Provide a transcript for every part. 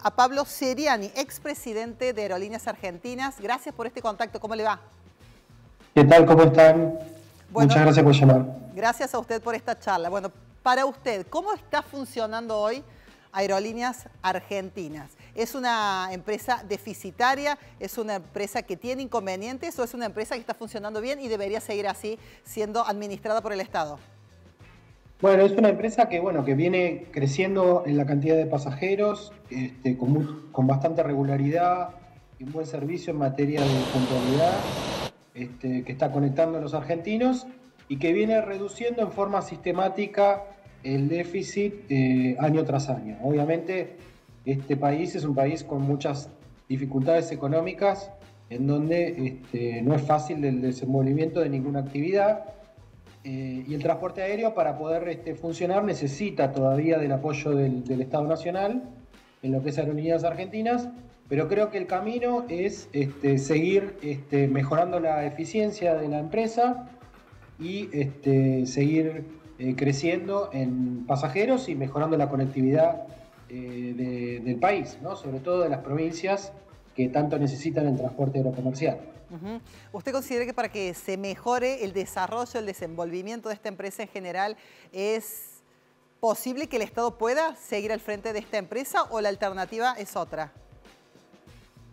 a Pablo Seriani, expresidente de Aerolíneas Argentinas. Gracias por este contacto. ¿Cómo le va? ¿Qué tal? ¿Cómo están? Bueno, Muchas gracias por llamar. gracias a usted por esta charla. Bueno, para usted, ¿cómo está funcionando hoy Aerolíneas Argentinas? ¿Es una empresa deficitaria? ¿Es una empresa que tiene inconvenientes? ¿O es una empresa que está funcionando bien y debería seguir así, siendo administrada por el Estado? Bueno, es una empresa que viene creciendo en la cantidad de pasajeros, con bastante regularidad y un buen servicio en materia de puntualidad, que está conectando a los argentinos y que viene reduciendo en forma sistemática el déficit año tras año. Obviamente, este país es un país con muchas dificultades económicas, en donde no es fácil el desenvolvimiento de ninguna actividad. Y el transporte aéreo, para poder funcionar, necesita todavía del apoyo del Estado Nacional en lo que es Aerolíneas Argentinas, pero creo que el camino es seguir mejorando la eficiencia de la empresa y seguir creciendo en pasajeros y mejorando la conectividad del país, ¿no? Sobre todo de las provincias que tanto necesitan el transporte aerocomercial. ¿Usted considera que para que se mejore el desarrollo, el desenvolvimiento de esta empresa en general, es posible que el Estado pueda seguir al frente de esta empresa o la alternativa es otra?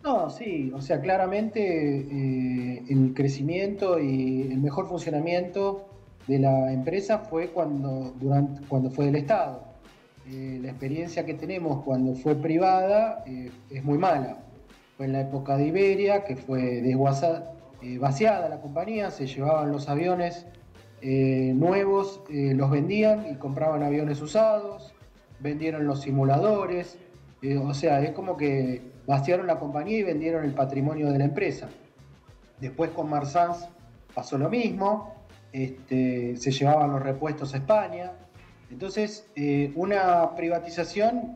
No, sí, o sea, claramente el crecimiento y el mejor funcionamiento de la empresa fue cuando fue del Estado. La experiencia que tenemos cuando fue privada es muy mala. Fue en la época de Iberia, que fue vaciada la compañía, se llevaban los aviones nuevos, los vendían y compraban aviones usados, vendieron los simuladores, o sea, es como que vaciaron la compañía y vendieron el patrimonio de la empresa. Después con Marsans pasó lo mismo, se llevaban los repuestos a España. Entonces, una privatización,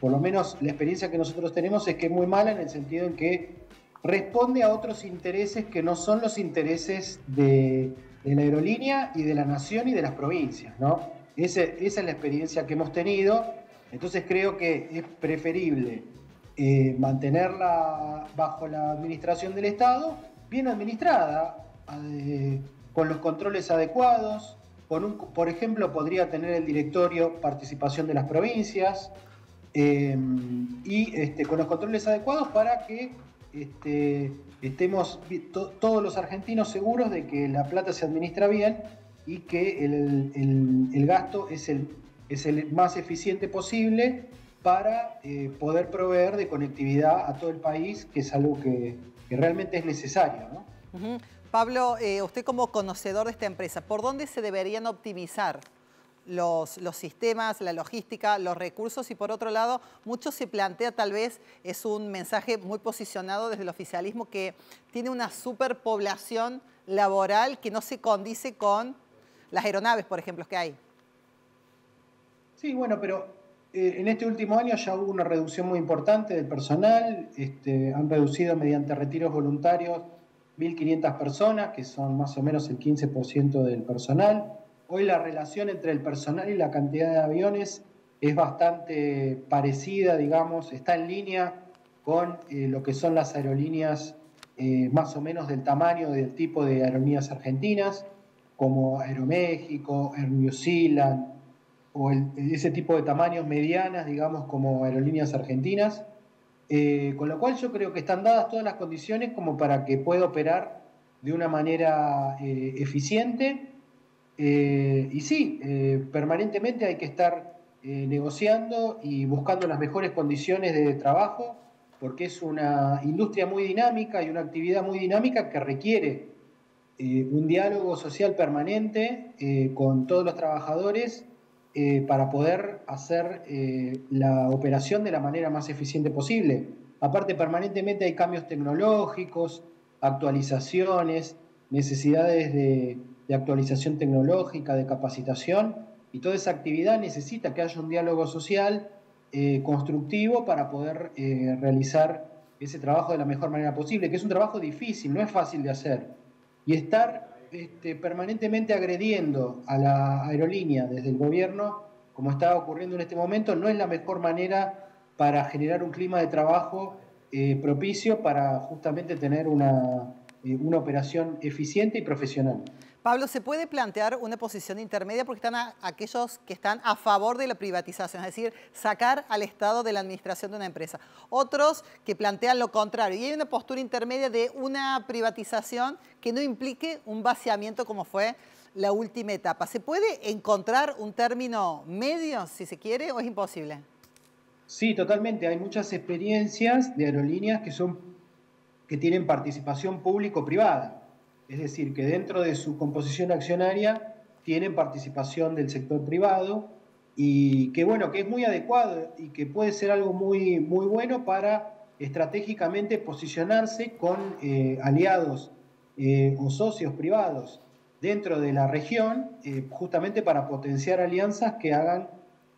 por lo menos la experiencia que nosotros tenemos es que es muy mala en el sentido en que responde a otros intereses que no son los intereses de la aerolínea y de la nación y de las provincias, ¿no? Esa es la experiencia que hemos tenido. Entonces creo que es preferible mantenerla bajo la administración del Estado, bien administrada, con los controles adecuados. Por ejemplo, podría tener el directorio participación de las provincias y con los controles adecuados para que estemos todos los argentinos seguros de que la plata se administra bien y que el gasto es el más eficiente posible para poder proveer de conectividad a todo el país, que es algo que realmente es necesario, ¿no? Pablo, usted como conocedor de esta empresa, ¿por dónde se deberían optimizar los sistemas, la logística, los recursos? Y por otro lado, mucho se plantea, tal vez es un mensaje muy posicionado desde el oficialismo, que tiene una superpoblación laboral que no se condice con las aeronaves, por ejemplo, que hay. Sí, bueno, pero en este último año ya hubo una reducción muy importante del personal. Han reducido mediante retiros voluntarios 1.500 personas, que son más o menos el 15% del personal. Hoy la relación entre el personal y la cantidad de aviones es bastante parecida, digamos, está en línea con lo que son las aerolíneas más o menos del tamaño del tipo de aerolíneas argentinas, como Aeroméxico, Air New Zealand, o ese tipo de tamaños medianas, digamos, como Aerolíneas Argentinas, con lo cual yo creo que están dadas todas las condiciones como para que pueda operar de una manera eficiente. Y sí, permanentemente hay que estar negociando y buscando las mejores condiciones de trabajo, porque es una industria muy dinámica y una actividad muy dinámica que requiere un diálogo social permanente con todos los trabajadores para poder hacer la operación de la manera más eficiente posible. Aparte, permanentemente hay cambios tecnológicos, actualizaciones, necesidades de actualización tecnológica, de capacitación, y toda esa actividad necesita que haya un diálogo social constructivo para poder realizar ese trabajo de la mejor manera posible, que es un trabajo difícil, no es fácil de hacer. Y estar permanentemente agrediendo a la aerolínea desde el gobierno, como está ocurriendo en este momento, no es la mejor manera para generar un clima de trabajo propicio para justamente tener una operación eficiente y profesional. Pablo, ¿se puede plantear una posición intermedia? Porque están aquellos que están a favor de la privatización, es decir, sacar al Estado de la administración de una empresa. Otros que plantean lo contrario. Y hay una postura intermedia de una privatización que no implique un vaciamiento como fue la última etapa. ¿Se puede encontrar un término medio, si se quiere, o es imposible? Sí, totalmente. Hay muchas experiencias de aerolíneas que tienen participación público-privada. Es decir, que dentro de su composición accionaria tienen participación del sector privado y que, bueno, que es muy adecuado y que puede ser algo muy, muy bueno para estratégicamente posicionarse con aliados o socios privados dentro de la región, justamente para potenciar alianzas que hagan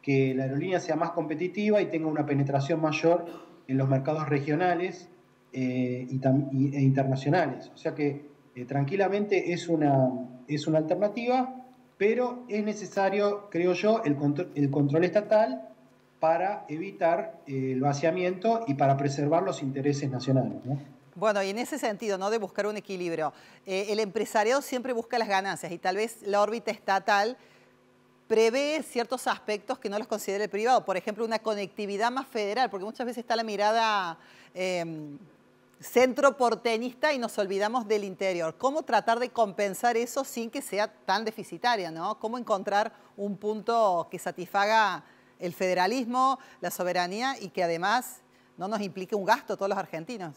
que la aerolínea sea más competitiva y tenga una penetración mayor en los mercados regionales e internacionales. O sea que tranquilamente es una alternativa, pero es necesario, creo yo, el control estatal para evitar el vaciamiento y para preservar los intereses nacionales, ¿no? Bueno, y en ese sentido, ¿no?, de buscar un equilibrio, el empresariado siempre busca las ganancias y tal vez la órbita estatal prevé ciertos aspectos que no los considera el privado. Por ejemplo, una conectividad más federal, porque muchas veces está la mirada centro porteñista y nos olvidamos del interior. ¿Cómo tratar de compensar eso sin que sea tan deficitaria, ¿no? ¿Cómo encontrar un punto que satisfaga el federalismo, la soberanía y que además no nos implique un gasto a todos los argentinos?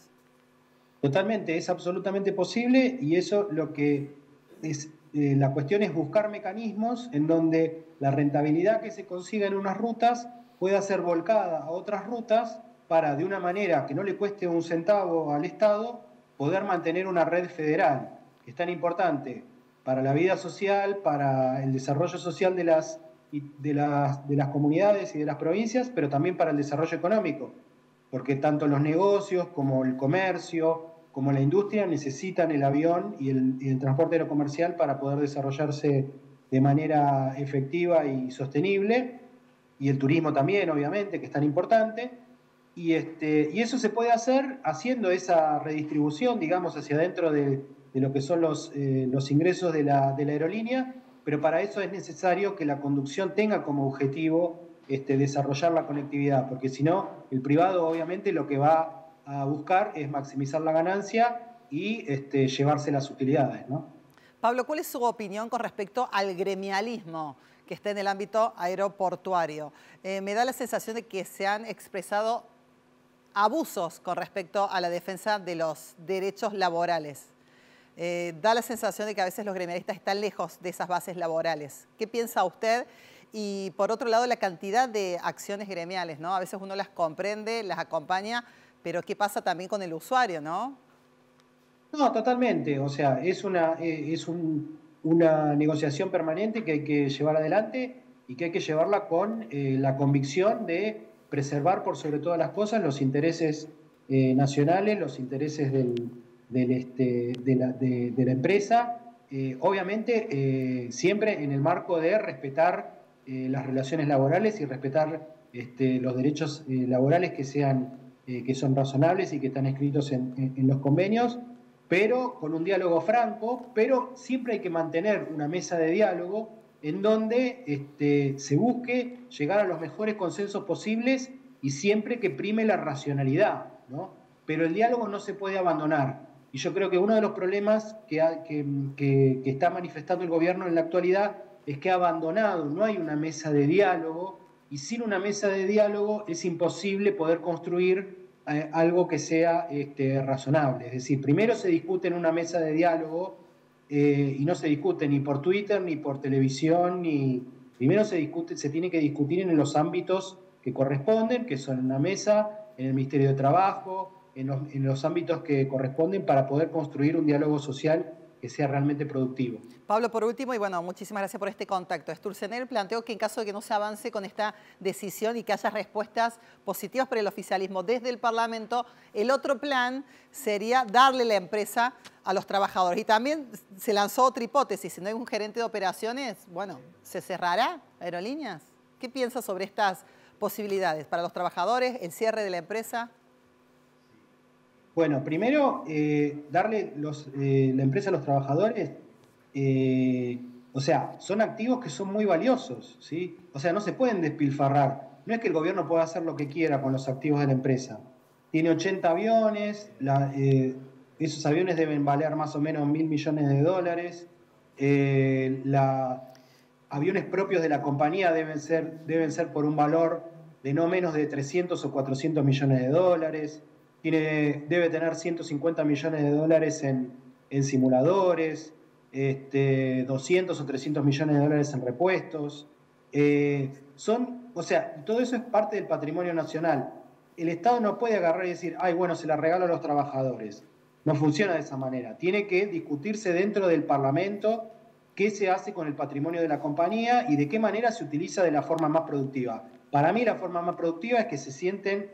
Totalmente, es absolutamente posible y eso lo que es, la cuestión es buscar mecanismos en donde la rentabilidad que se consiga en unas rutas pueda ser volcada a otras rutas para, de una manera que no le cueste un centavo al Estado, poder mantener una red federal, que es tan importante para la vida social, para el desarrollo social de las comunidades y de las provincias, pero también para el desarrollo económico, porque tanto los negocios como el comercio, como la industria necesitan el avión y el transporte aerocomercial para poder desarrollarse de manera efectiva y sostenible, y el turismo también, obviamente, que es tan importante, y eso se puede hacer haciendo esa redistribución, digamos, hacia adentro de lo que son los ingresos de la aerolínea, pero para eso es necesario que la conducción tenga como objetivo desarrollar la conectividad, porque si no, el privado obviamente lo que va a buscar es maximizar la ganancia y llevarse las utilidades, ¿no? Pablo, ¿cuál es su opinión con respecto al gremialismo que está en el ámbito aeroportuario? Me da la sensación de que se han expresado abusos con respecto a la defensa de los derechos laborales. Da la sensación de que a veces los gremialistas están lejos de esas bases laborales. ¿Qué piensa usted? Y por otro lado, la cantidad de acciones gremiales, ¿no? A veces uno las comprende, las acompaña, pero ¿qué pasa también con el usuario, no? No, totalmente. O sea, una negociación permanente que hay que llevar adelante y que hay que llevarla con la convicción de preservar por sobre todas las cosas los intereses nacionales, los intereses de la empresa. Obviamente, siempre en el marco de respetar las relaciones laborales y respetar los derechos laborales que son razonables y que están escritos en los convenios, pero con un diálogo franco, pero siempre hay que mantener una mesa de diálogo en donde se busque llegar a los mejores consensos posibles y siempre que prime la racionalidad, ¿no? Pero el diálogo no se puede abandonar. Y yo creo que uno de los problemas que está manifestando el gobierno en la actualidad es que ha abandonado, no hay una mesa de diálogo, y sin una mesa de diálogo es imposible poder construir algo que sea razonable. Es decir, primero se discute en una mesa de diálogo y no se discute ni por Twitter, ni por televisión, primero se tiene que discutir en los ámbitos que corresponden, que son una mesa, en el Ministerio de Trabajo, en los ámbitos que corresponden para poder construir un diálogo social que sea realmente productivo. Pablo, por último, y bueno, muchísimas gracias por este contacto. Sturzenegger planteó que en caso de que no se avance con esta decisión y que haya respuestas positivas para el oficialismo desde el Parlamento, el otro plan sería darle la empresa a los trabajadores. Y también se lanzó otra hipótesis, si no hay un gerente de operaciones, bueno, ¿se cerrará Aerolíneas? ¿Qué piensa sobre estas posibilidades para los trabajadores, el cierre de la empresa? Bueno, primero, darle la empresa a los trabajadores, o sea, son activos que son muy valiosos, ¿sí? O sea, no se pueden despilfarrar. No es que el gobierno pueda hacer lo que quiera con los activos de la empresa. Tiene 80 aviones, esos aviones deben valer más o menos 1.000 millones de dólares. Aviones propios de la compañía deben ser por un valor de no menos de 300 o 400 millones de dólares. Debe tener 150 millones de dólares en simuladores, 200 o 300 millones de dólares en repuestos. O sea, todo eso es parte del patrimonio nacional. El Estado no puede agarrar y decir, ay, bueno, se la regalo a los trabajadores. No funciona de esa manera. Tiene que discutirse dentro del Parlamento qué se hace con el patrimonio de la compañía y de qué manera se utiliza de la forma más productiva. Para mí la forma más productiva es que se sienten,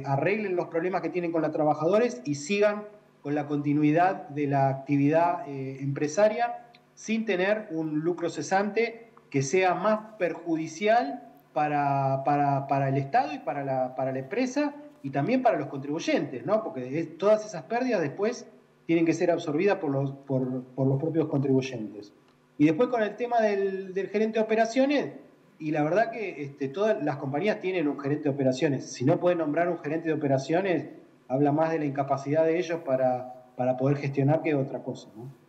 arreglen los problemas que tienen con los trabajadores y sigan con la continuidad de la actividad empresaria sin tener un lucro cesante que sea más perjudicial para el Estado y para la empresa y también para los contribuyentes, ¿no? Porque todas esas pérdidas después tienen que ser absorbidas por los propios contribuyentes. Y después con el tema del gerente de operaciones, y la verdad que todas las compañías tienen un gerente de operaciones. Si no pueden nombrar un gerente de operaciones, habla más de la incapacidad de ellos para poder gestionar que otra cosa, ¿no?